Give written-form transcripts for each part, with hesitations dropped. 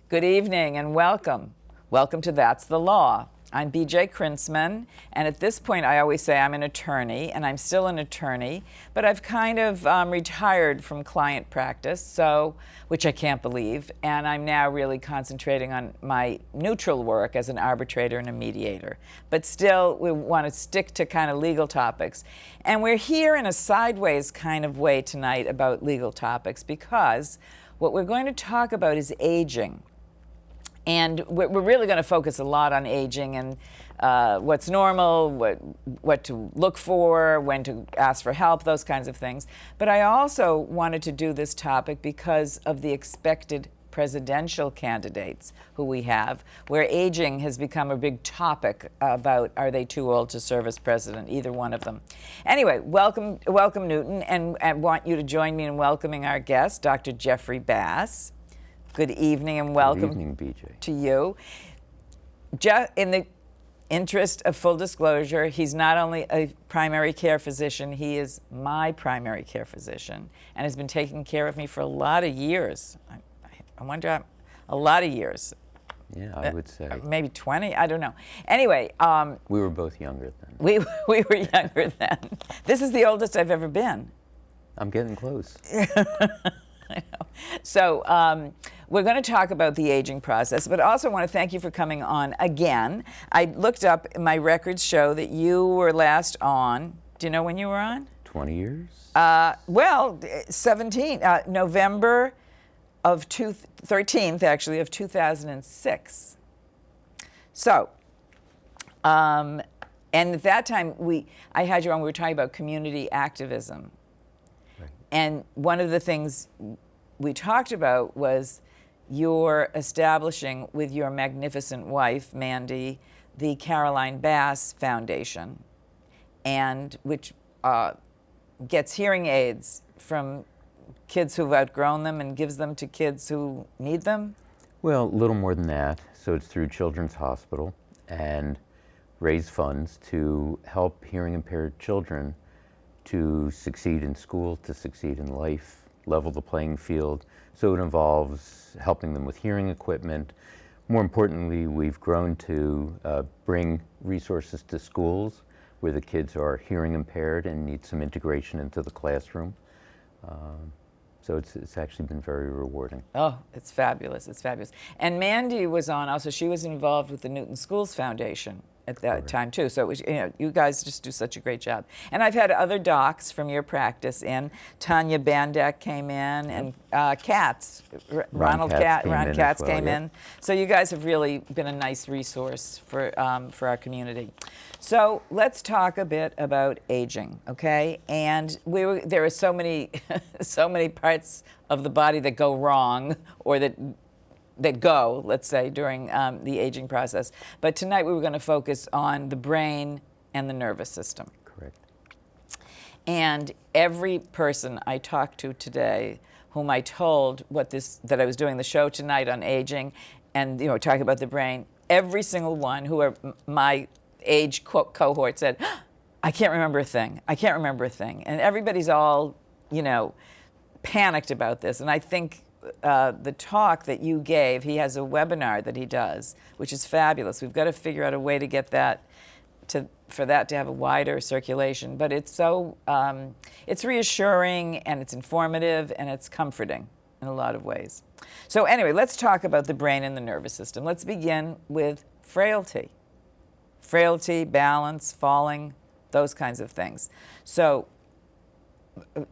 Good evening and welcome. Welcome to That's the Law. I'm BJ Krintzman, and at this point I always say I'm an attorney, and I'm still an attorney, but I've kind of retired from client practice, which I can't believe, and I'm now really concentrating on my neutral work as an arbitrator and a mediator. But still, we want to stick to kind of legal topics. And we're here in a sideways kind of way tonight about legal topics because what we're going to talk about is aging. And we're really going to focus a lot on aging and what's normal, what to look for, when to ask for help, those kinds of things. But I also wanted to do this topic because of the expected presidential candidates who we have, where aging has become a big topic about are they too old to serve as president, either one of them. Anyway, welcome Newton, and I want you to join me in welcoming our guest, Dr. Jeffrey Bass. Good evening and welcome. Good evening, BJ. To you. In the interest of full disclosure, he's not only a primary care physician, he is my primary care physician and has been taking care of me for a lot of years. I wonder, a lot of years. Yeah, I would say. Maybe 20, I don't know. Anyway. We were both younger then. We were younger then. This is the oldest I've ever been. I'm getting close. I know. So we're going to talk about the aging process, but also want to thank you for coming on again. I looked up, my records show that you were last on, do you know when you were on? 20 years? 17, November of 13th, actually, of 2006. So, and at that time, I had you on, we were talking about community activism. And one of the things we talked about was your establishing with your magnificent wife, Mandy, the Caroline Bass Foundation, and which gets hearing aids from kids who've outgrown them and gives them to kids who need them? Well, a little more than that. So it's through Children's Hospital and raise funds to help hearing impaired children to succeed in school, to succeed in life, level the playing field. So it involves helping them with hearing equipment. More importantly, we've grown to bring resources to schools where the kids are hearing impaired and need some integration into the classroom. So it's actually been very rewarding. Oh, it's fabulous, it's fabulous. And Mandy was on also, she was involved with the Newton Schools Foundation at that time too. So it was, you guys just do such a great job. And I've had other docs from your practice in. Tanya Bandak came in, and Katz, Ron Katz came in. So you guys have really been a nice resource for our community. So let's talk a bit about aging, okay? And there are so many, so many parts of the body that go wrong, or that go, let's say, during the aging process. But tonight we were going to focus on the brain and the nervous system. Correct. And every person I talked to today, whom I told that I was doing the show tonight on aging, and talking about the brain, every single one who are my age cohort said, I can't remember a thing. I can't remember a thing. And everybody's all, panicked about this. And I think the talk that you gave, he has a webinar that he does, which is fabulous. We've got to figure out a way to get that for that to have a wider circulation. But it's so it's reassuring, and it's informative, and it's comforting in a lot of ways. So anyway, let's talk about the brain and the nervous system. Let's begin with frailty. Frailty, balance, falling, those kinds of things. So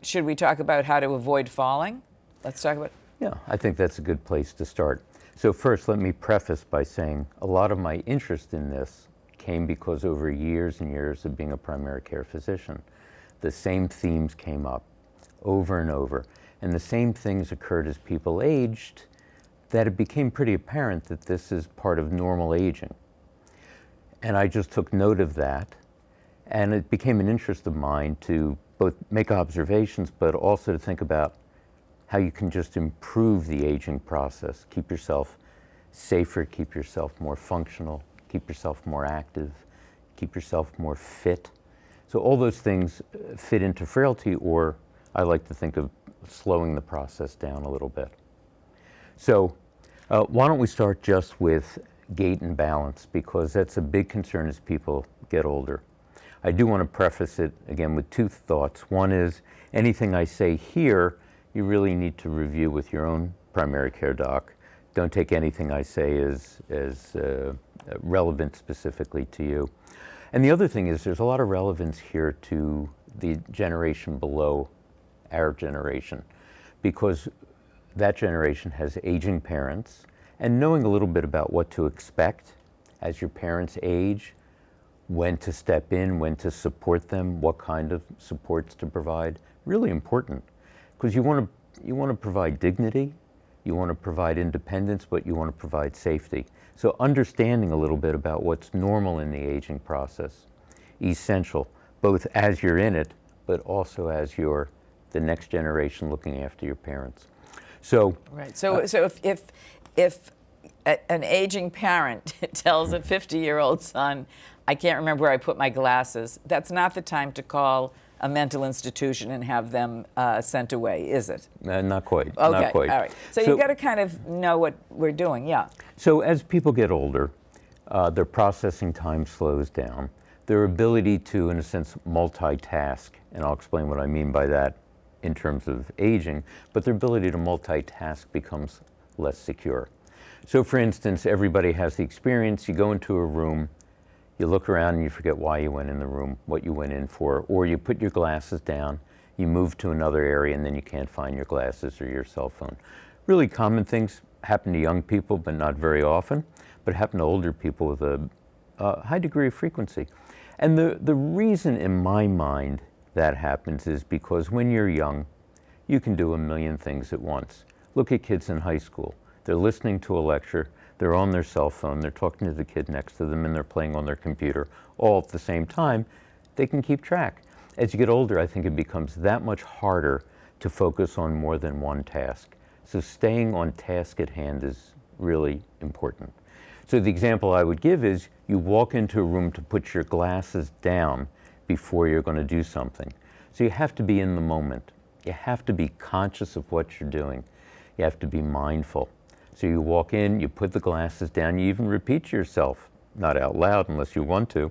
should we talk about how to avoid falling? Let's talk about. Yeah, I think that's a good place to start. So first, let me preface by saying a lot of my interest in this came because over years and years of being a primary care physician, the same themes came up over and over. And the same things occurred as people aged, that it became pretty apparent that this is part of normal aging. And I just took note of that, and it became an interest of mine to both make observations, but also to think about how you can just improve the aging process, keep yourself safer, keep yourself more functional, keep yourself more active, keep yourself more fit. So all those things fit into frailty, or I like to think of slowing the process down a little bit. So Why don't we start just with gait and balance, because that's a big concern as people get older. I do want to preface it again with two thoughts. One is anything I say here, you really need to review with your own primary care doc. Don't take anything I say as relevant specifically to you. And the other thing is there's a lot of relevance here to the generation below our generation, because that generation has aging parents, and knowing a little bit about what to expect as your parents age, when to step in, when to support them, what kind of supports to provide, really important. Because you want to provide dignity, you want to provide independence, but you want to provide safety. So understanding a little bit about what's normal in the aging process, essential, both as you're in it, but also as you're the next generation looking after your parents. So right. So if an aging parent tells a 50-year-old son, I can't remember where I put my glasses, that's not the time to call a mental institution and have them sent away, is it? Not quite. Okay, not quite. All right. So you've got to kind of know what we're doing, yeah. So as people get older, their processing time slows down. Their ability to, in a sense, multitask, and I'll explain what I mean by that in terms of aging, but their ability to multitask becomes less secure. So for instance, everybody has the experience, you go into a room, you look around and you forget why you went in the room, what you went in for, or you put your glasses down, you move to another area and then you can't find your glasses or your cell phone. Really common things happen to young people, but not very often, but happen to older people with a high degree of frequency. And the reason in my mind that happens is because when you're young, you can do a million things at once. Look at kids in high school. They're listening to a lecture, they're on their cell phone, they're talking to the kid next to them, and they're playing on their computer all at the same time. They can keep track. As you get older, I think it becomes that much harder to focus on more than one task. So staying on task at hand is really important. So the example I would give is you walk into a room to put your glasses down before you're going to do something. So you have to be in the moment. You have to be conscious of what you're doing. You have to be mindful. So you walk in, you put the glasses down, you even repeat to yourself, not out loud unless you want to,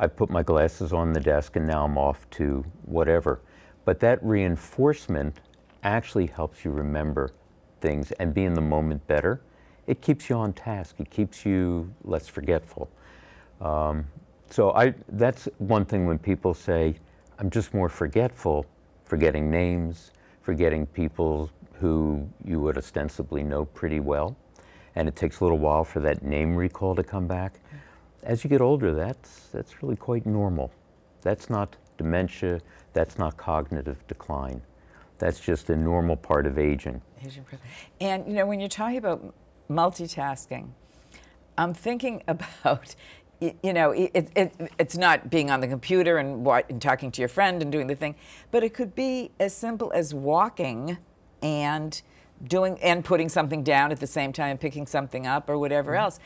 I put my glasses on the desk and now I'm off to whatever. But that reinforcement actually helps you remember things and be in the moment better. It keeps you on task. It keeps you less forgetful. So that's one thing when people say, I'm just more forgetful, forgetting names, forgetting people who you would ostensibly know pretty well, and it takes a little while for that name recall to come back. As you get older, that's really quite normal. That's not dementia, that's not cognitive decline. That's just a normal part of aging. And you know, when you're talking about multitasking, I'm thinking about, you know, it's not being on the computer and talking to your friend and doing the thing, but it could be as simple as walking and putting something down at the same time and picking something up or whatever else.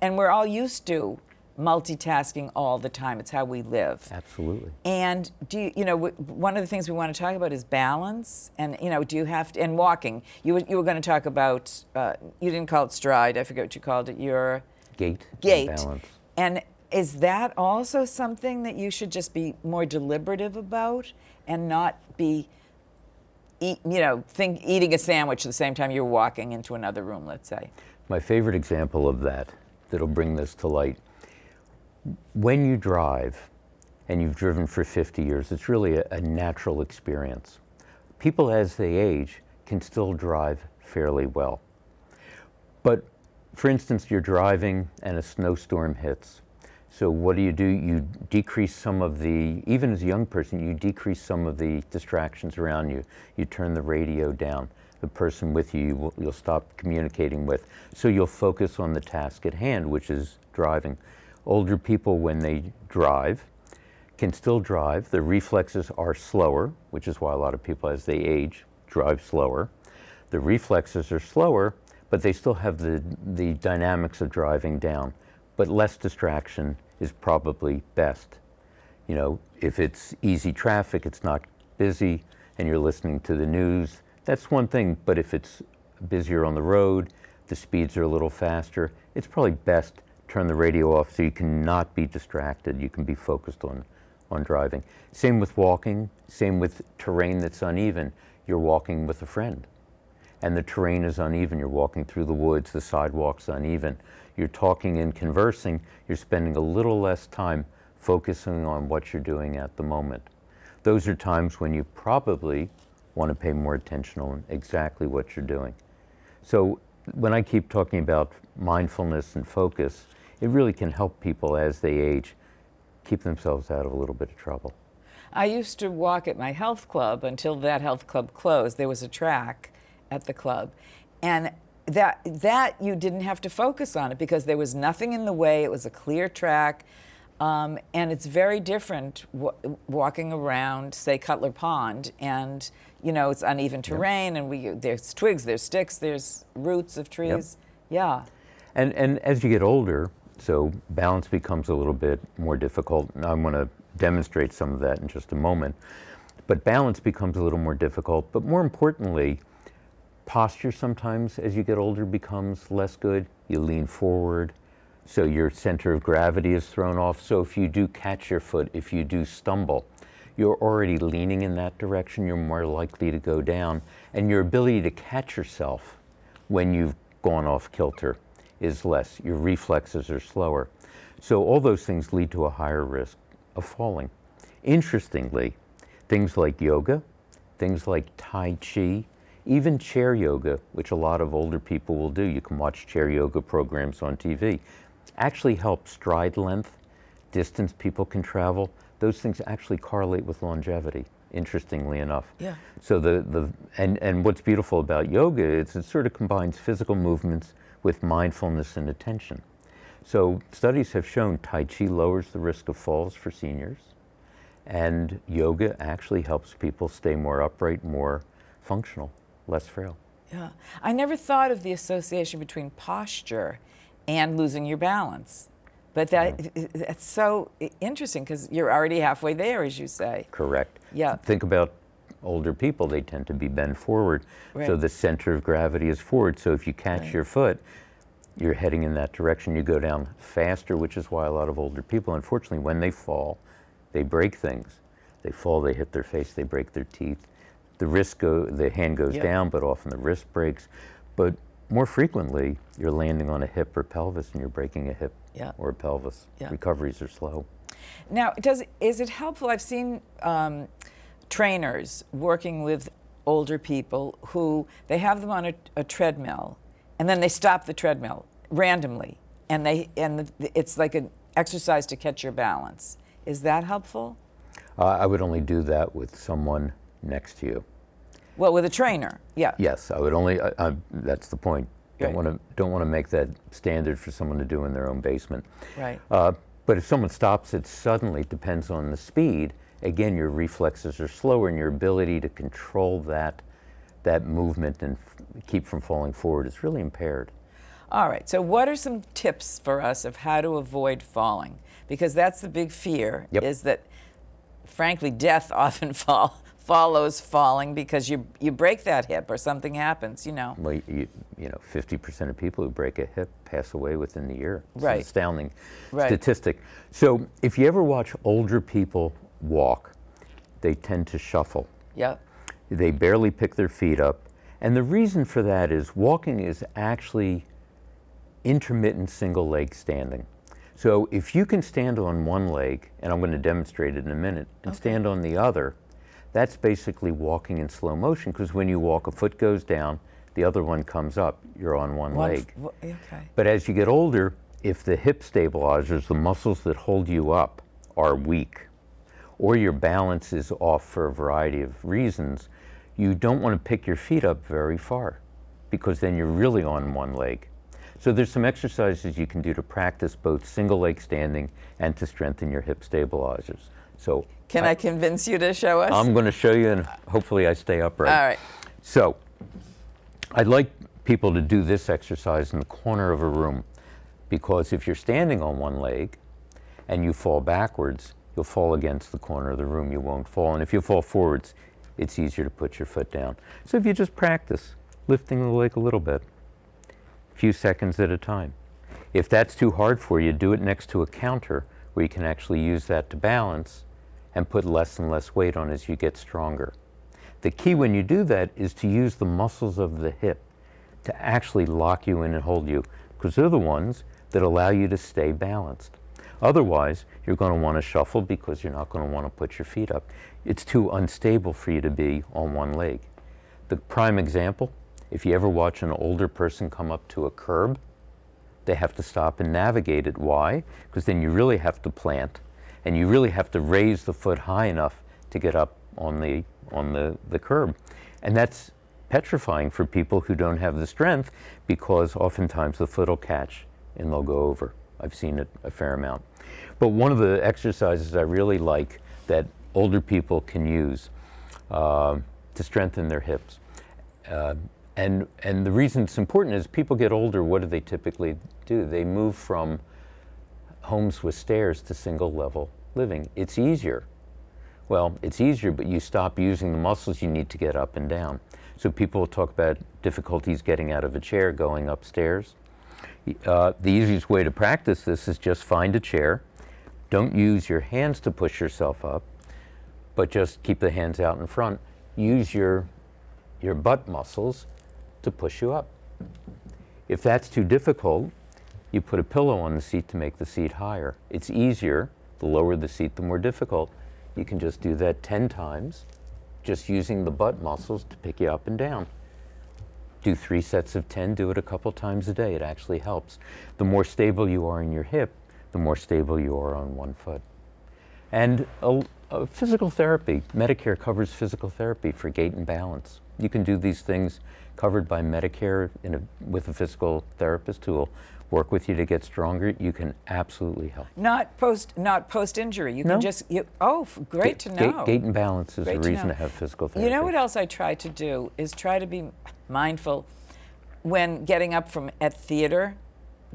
And we're all used to multitasking all the time. It's how we live. Absolutely. And one of the things we want to talk about is balance, and do you have to, and walking. You were going to talk about, you didn't call it stride, I forget what you called it, your gait. And balance. And is that also something that you should just be more deliberative about and not be eating a sandwich at the same time you're walking into another room, let's say? My favorite example of that'll bring this to light, when you drive, and you've driven for 50 years, it's really a natural experience. People as they age can still drive fairly well. But for instance, you're driving and a snowstorm hits. So what do? You decrease some of the, even as a young person, you decrease some of the distractions around you. You turn the radio down. The person with you, you'll stop communicating with. So you'll focus on the task at hand, which is driving. Older people, when they drive, can still drive. Their reflexes are slower, which is why a lot of people as they age drive slower. The reflexes are slower, but they still have the dynamics of driving down. But less distraction is probably best. If it's easy traffic, it's not busy, and you're listening to the news, that's one thing. But if it's busier on the road, the speeds are a little faster, it's probably best turn the radio off so you cannot be distracted. You can be focused on driving. Same with walking, same with terrain that's uneven. You're walking with a friend and the terrain is uneven. You're walking through the woods, the sidewalk's uneven. You're talking and conversing. You're spending a little less time focusing on what you're doing at the moment. Those are times when you probably want to pay more attention on exactly what you're doing. So when I keep talking about mindfulness and focus, it really can help people as they age keep themselves out of a little bit of trouble. I used to walk at my health club until that health club closed. There was a track at the club, and that you didn't have to focus on it because there was nothing in the way. It was a clear track, and it's very different walking around, say, Cutler Pond, and it's uneven terrain, and there's twigs, there's sticks, there's roots of trees. Yeah. And as you get older, so balance becomes a little bit more difficult. And I'm going to demonstrate some of that in just a moment. But balance becomes a little more difficult. But more importantly, posture sometimes as you get older becomes less good. You lean forward, so your center of gravity is thrown off. So if you do catch your foot, if you do stumble, you're already leaning in that direction. You're more likely to go down. And your ability to catch yourself when you've gone off kilter is less. Your reflexes are slower. So all those things lead to a higher risk of falling. Interestingly, things like yoga, things like Tai Chi, even chair yoga, which a lot of older people will do, you can watch chair yoga programs on TV, actually help stride length, distance people can travel. Those things actually correlate with longevity, interestingly enough. Yeah. So and what's beautiful about yoga is it sort of combines physical movements with mindfulness and attention. So studies have shown Tai Chi lowers the risk of falls for seniors, and yoga actually helps people stay more upright, more functional, less frail. Yeah. I never thought of the association between posture and losing your balance. But that's so interesting because you're already halfway there, as you say. Correct. Yeah. Think about older people, they tend to be bent forward. Right. So the center of gravity is forward. So if you catch your foot, you're heading in that direction. You go down faster, which is why a lot of older people, unfortunately, when they fall, they break things. They fall, they hit their face, they break their teeth. The hand goes down, but often the wrist breaks. But more frequently, you're landing on a hip or pelvis and you're breaking a hip or a pelvis. Recoveries are slow. Now, is it helpful? I've seen trainers working with older people who they have them on a treadmill, and then they stop the treadmill randomly, and it's like an exercise to catch your balance. Is that helpful? I would only do that with someone next to you. Well, with a trainer, yeah. Yes, I would only. That's the point. Don't want to make that standard for someone to do in their own basement. Right. But if someone stops it suddenly, it depends on the speed. Again, your reflexes are slower, and your ability to control that movement and keep from falling forward is really impaired. All right. So, what are some tips for us of how to avoid falling? Because that's the big fear. Is that, frankly, death often follows falling because you break that hip or something happens. Well, 50% of people who break a hip pass away within the year. It's Right. an astounding statistic. So if you ever watch older people walk, they tend to shuffle. Yep. They barely pick their feet up. And the reason for that is walking is actually intermittent single leg standing. So if you can stand on one leg, and I'm going to demonstrate it in a minute, and stand on the other, that's basically walking in slow motion, because when you walk, a foot goes down, the other one comes up, you're on one leg. Okay. But as you get older, if the hip stabilizers, the muscles that hold you up, are weak, or your balance is off for a variety of reasons, you don't want to pick your feet up very far, because then you're really on one leg. So there's some exercises you can do to practice both single leg standing and to strengthen your hip stabilizers. So Can I convince you to show us? I'm going to show you, and hopefully I stay upright. All right. So I'd like people to do this exercise in the corner of a room, because if you're standing on one leg and you fall backwards, you'll fall against the corner of the room. You won't fall. And if you fall forwards, it's easier to put your foot down. So if you just practice lifting the leg a little bit, a few seconds at a time. If that's too hard for you, do it next to a counter where you can actually use that to balance and put less and less weight on as you get stronger. The key when you do that is to use the muscles of the hip to actually lock you in and hold you, because they're the ones that allow you to stay balanced. Otherwise, you're going to want to shuffle because you're not going to want to put your feet up. It's too unstable for you to be on one leg. The prime example, if you ever watch an older person come up to a curb, they have to stop and navigate it. Why? Because then you really have to plant, and you really have to raise the foot high enough to get up on the curb. And that's petrifying for people who don't have the strength, because oftentimes the foot will catch and they'll go over. I've seen it a fair amount. But one of the exercises I really like that older people can use to strengthen their hips. And the reason it's important is people get older, what do they typically do? They move from homes with stairs to single level living. It's easier. Well, it's easier, but you stop using the muscles you need to get up and down. So people will talk about difficulties getting out of a chair, going upstairs. The easiest way to practice this is just find a chair. Don't use your hands to push yourself up, but just keep the hands out in front. Use your butt muscles to push you up. If that's too difficult, you put a pillow on the seat to make the seat higher. It's easier. The lower the seat, the more difficult. You can just do that 10 times, just using the butt muscles to pick you up and down. Do 3 sets of 10, do it a couple times a day. It actually helps. The more stable you are in your hip, the more stable you are on one foot. And physical therapy. Medicare covers physical therapy for gait and balance. You can do these things covered by Medicare with a physical therapist who will work with you to get stronger. You can absolutely help. Not post injury. You can just great to know. Gait and balance is a reason to have physical therapy. You know what else I try to do is try to be mindful when getting up at theater.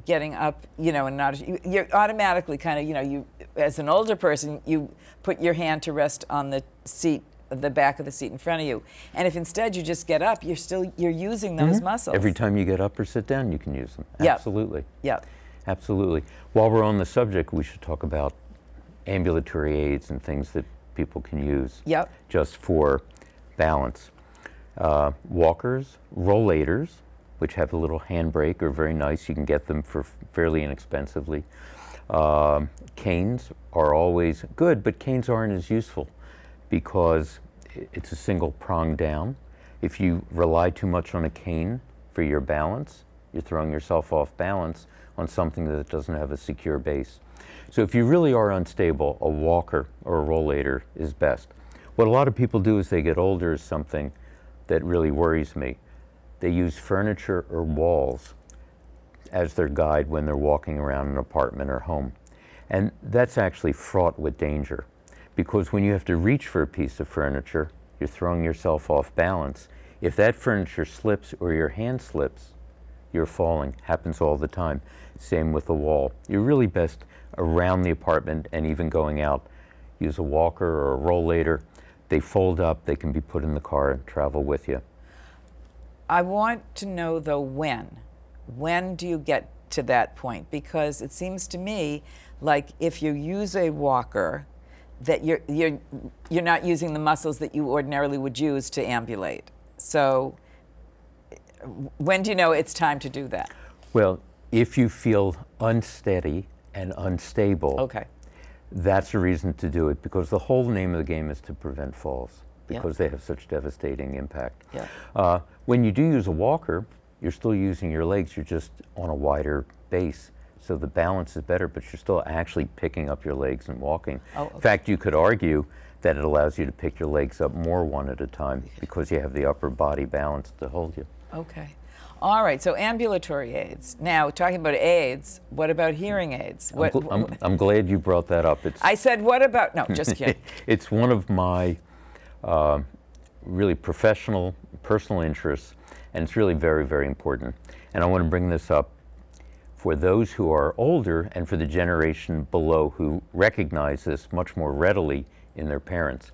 Getting up, and you're automatically kind of, you as an older person, you put your hand to rest on the seat, the back of the seat in front of you. And if instead you just get up, you're using those muscles. Every time you get up or sit down, you can use them. Yep. Absolutely. Yeah. Absolutely. While we're on the subject, we should talk about ambulatory aids and things that people can use just for balance. Walkers, rollators, which have a little handbrake, are very nice. You can get them for fairly inexpensively. Canes are always good, but canes aren't as useful because it's a single prong down. If you rely too much on a cane for your balance, you're throwing yourself off balance on something that doesn't have a secure base. So if you really are unstable, a walker or a rollator is best. What a lot of people do as they get older is something that really worries me. They use furniture or walls as their guide when they're walking around an apartment or home. And that's actually fraught with danger, because when you have to reach for a piece of furniture, you're throwing yourself off balance. If that furniture slips or your hand slips, you're falling. Happens all the time. Same with the wall. You're really best around the apartment, and even going out, use a walker or a rollator. They fold up, they can be put in the car and travel with you. I want to know, though, when do you get to that point? Because it seems to me like if you use a walker, that you're not using the muscles that you ordinarily would use to ambulate. So when do you know it's time to do that? Well, if you feel unsteady and unstable, that's a reason to do it, because the whole name of the game is to prevent falls, because they have such devastating impact. When you do use a walker, you're still using your legs, you're just on a wider base. So the balance is better, but you're still actually picking up your legs and walking. In fact, you could argue that it allows you to pick your legs up more one at a time because you have the upper body balance to hold you. Okay. All right, so ambulatory aids. Now, talking about aids, what about hearing aids? I'm glad you brought that up. I said, what about, no, just kidding. It's one of my really personal interests, and it's really very, very important. And I want to bring this up for those who are older and for the generation below who recognize this much more readily in their parents.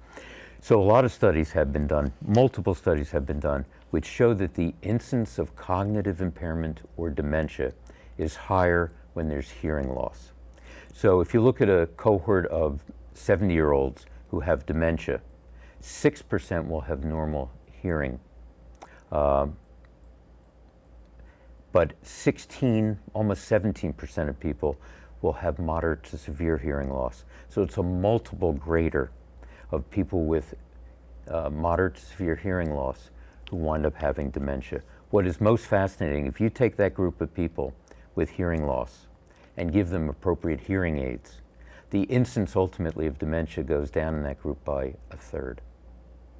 So a lot of studies have been done, multiple studies have been done, which show that the incidence of cognitive impairment or dementia is higher when there's hearing loss. So if you look at a cohort of 70-year-olds who have dementia, 6% will have normal hearing. But 16, almost 17% of people will have moderate to severe hearing loss. So it's a multiple greater of people with moderate to severe hearing loss who wind up having dementia. What is most fascinating, if you take that group of people with hearing loss and give them appropriate hearing aids, the incidence ultimately of dementia goes down in that group by a third.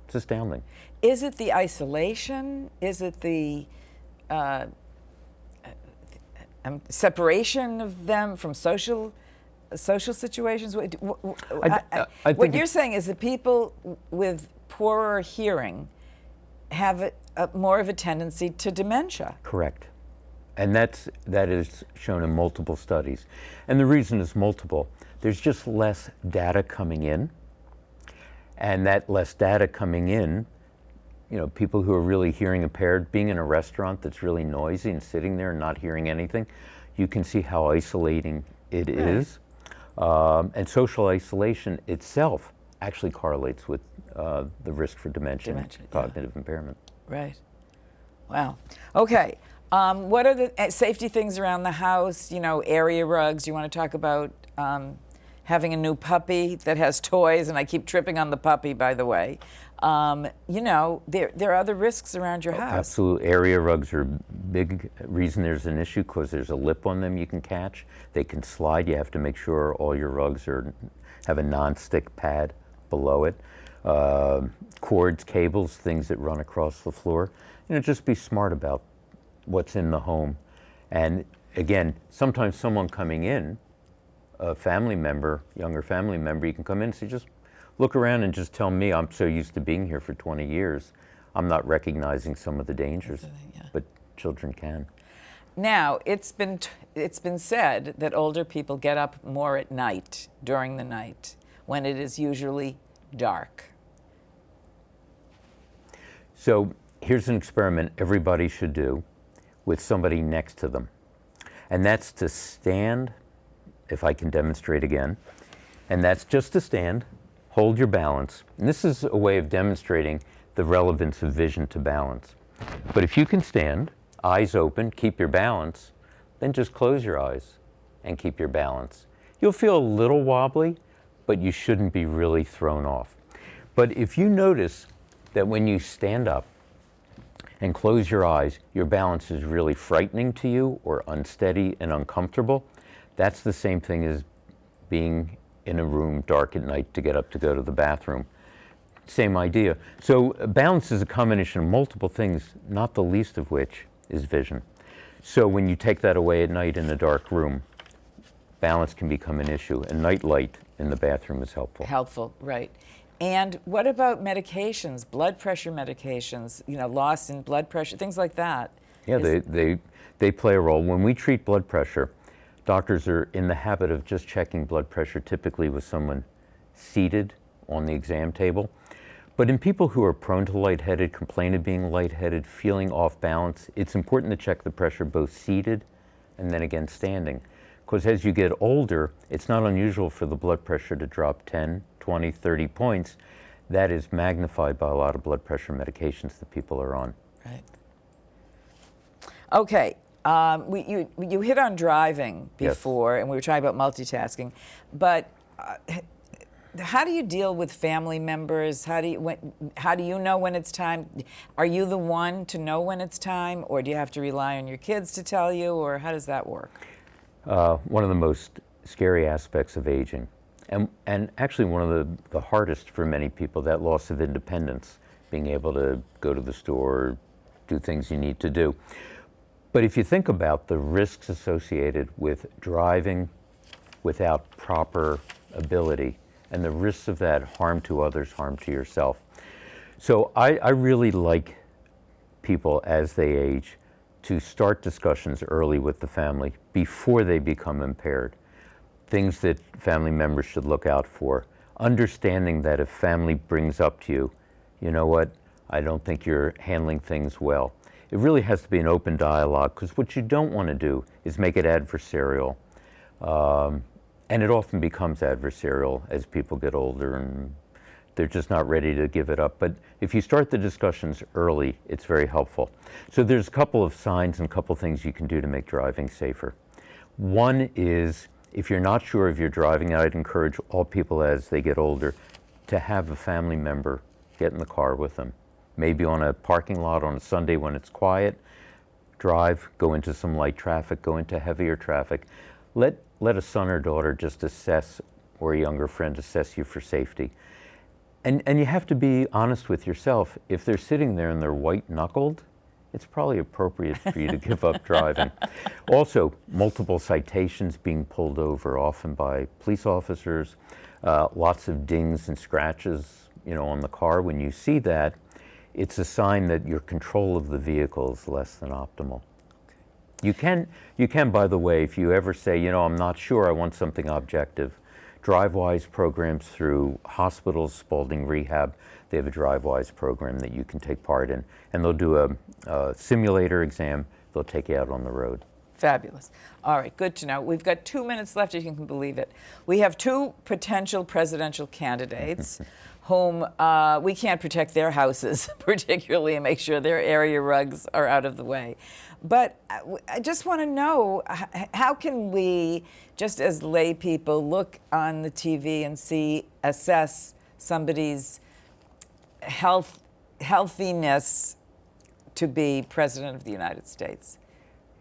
It's astounding. Is it the isolation? Is it the separation of them from social situations? What you're saying is that people with poorer hearing have more of a tendency to dementia. Correct. And that is shown in multiple studies. And the reason is multiple. There's just less data coming in. And that less data coming in, people who are really hearing impaired, being in a restaurant that's really noisy and sitting there and not hearing anything, you can see how isolating it is. And social isolation itself actually correlates with the risk for dementia and cognitive impairment. Right. Wow. Okay. What are the safety things around the house? Area rugs. You want to talk about having a new puppy that has toys, and I keep tripping on the puppy, by the way. There are other risks around your house. Absolutely. Area rugs are a big reason there's an issue because there's a lip on them you can catch. They can slide. You have to make sure all your rugs have a non-stick pad below it. Cords, cables, things that run across the floor. Just be smart about what's in the home. And again, sometimes someone coming in, a family member, younger family member, you can come in and say, just look around and just tell me, I'm so used to being here for 20 years, I'm not recognizing some of the dangers, but children can. Now, it's been said that older people get up more at night, during the night, when it is usually dark. So here's an experiment everybody should do with somebody next to them. And that's to stand, if I can demonstrate again, and that's just to stand, hold your balance. And this is a way of demonstrating the relevance of vision to balance. But if you can stand, eyes open, keep your balance, then just close your eyes and keep your balance. You'll feel a little wobbly, but you shouldn't be really thrown off. But if you notice that when you stand up and close your eyes, your balance is really frightening to you or unsteady and uncomfortable, that's the same thing as being in a room dark at night to get up to go to the bathroom. Same idea. So balance is a combination of multiple things, not the least of which is vision. So when you take that away at night in a dark room, balance can become an issue, and night light in the bathroom is helpful. Helpful, right. And what about medications, blood pressure medications, loss in blood pressure, things like that? Yeah, they play a role. When we treat blood pressure, doctors are in the habit of just checking blood pressure, typically with someone seated on the exam table. But in people who are prone to lightheaded, complain of being lightheaded, feeling off balance, it's important to check the pressure both seated and then again standing. Because as you get older, it's not unusual for the blood pressure to drop 10, 20, 30 points. That is magnified by a lot of blood pressure medications that people are on. Right. Okay. You hit on driving before, and we were talking about multitasking, but how do you deal with family members? How do you know when it's time? Are you the one to know when it's time, or do you have to rely on your kids to tell you, or how does that work? One of the most scary aspects of aging, and actually one of the hardest for many people, that loss of independence, being able to go to the store, do things you need to do. But if you think about the risks associated with driving without proper ability, and the risks of that, harm to others, harm to yourself. So I really like people as they age to start discussions early with the family before they become impaired. Things that family members should look out for. understanding that if family brings up to you, you know what, I don't think you're handling things well. It really has to be an open dialogue, because what you don't want to do is make it adversarial. And it often becomes adversarial as people get older and they're just not ready to give it up. But if you start the discussions early, it's very helpful. So there's a couple of signs and a couple of things you can do to make driving safer. One is, if you're not sure if you're driving, I'd encourage all people as they get older to have a family member get in the car with them. Maybe on a parking lot on a Sunday when it's quiet, drive, go into some light traffic, go into heavier traffic. Let a son or daughter just assess, or a younger friend assess you for safety. And you have to be honest with yourself. If they're sitting there and they're white-knuckled, it's probably appropriate for you to give up driving. Also, multiple citations being pulled over, often by police officers, lots of dings and scratches, on the car. When you see that, it's a sign that your control of the vehicle is less than optimal. You can, by the way, if you ever say, I'm not sure, I want something objective, DriveWise programs through hospitals, Spalding Rehab, they have a DriveWise program that you can take part in. And they'll do a simulator exam, they'll take you out on the road. Fabulous. All right, good to know. We've got 2 minutes left, if you can believe it. We have 2 potential presidential candidates whom we can't protect their houses, particularly, and make sure their area rugs are out of the way. But I just want to know, how can we, just as lay people, look on the TV and assess somebody's healthiness to be president of the United States?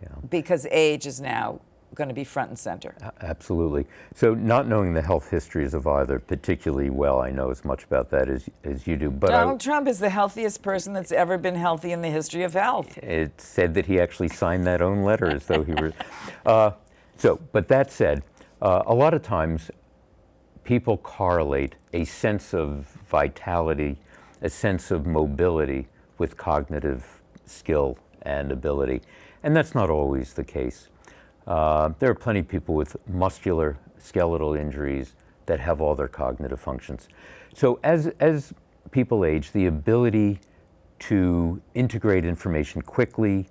Yeah. Because age is now going to be front and center. Absolutely. So not knowing the health histories of either particularly well, I know as much about that as you do. But Donald Trump is the healthiest person that's ever been healthy in the history of health. It said that he actually signed that own letter as though he were. But that said, a lot of times people correlate a sense of vitality, a sense of mobility with cognitive skill and ability. And that's not always the case. There are plenty of people with muscular skeletal injuries that have all their cognitive functions. So as people age, the ability to integrate information quickly,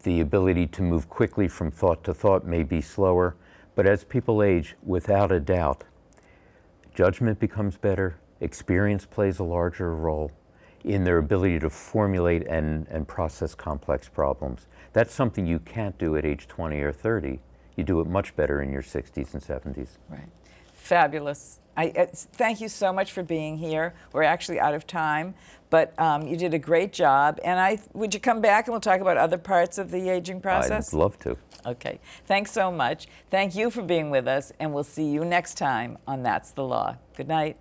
the ability to move quickly from thought to thought may be slower, but as people age, without a doubt, judgment becomes better, experience plays a larger role in their ability to formulate and process complex problems. That's something you can't do at age 20 or 30. You do it much better in your 60s and 70s. Right. Fabulous. Thank you so much for being here. We're actually out of time, but you did a great job. And would you come back and we'll talk about other parts of the aging process? I'd love to. Okay. Thanks so much. Thank you for being with us, and we'll see you next time on That's the Law. Good night.